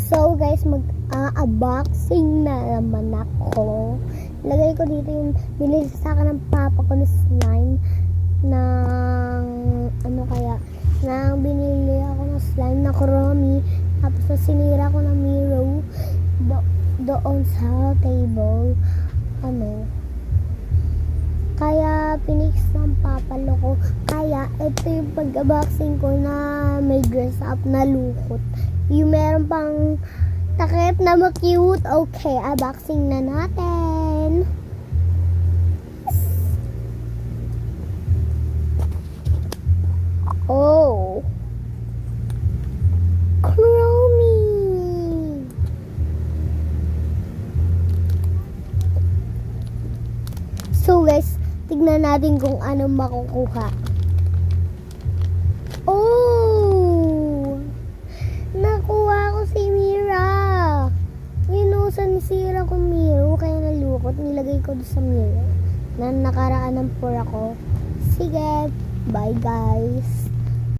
So guys, mag-unboxing na naman ako. Lagay ko dito yung binili sa akin ng papa ko na slime ng nang binili ako ng slime na Kuromi, tapos na sinira ko ng Miro doon sa table. Kaya pinix ng papalo ko. Kaya ito yung pag-unboxing ko na may dress up na lukot. Yung meron pang takip na ma-cute. Okay, unboxing na natin. Oh, Chromie. So guys, tignan natin kung ano makukuha. Oh! Nakuha ko si Mira. Sinisira ko Miro, kaya nalukot. Nilagay ko doon sa Miro na nakaraan ng pura ko. Sige, bye guys.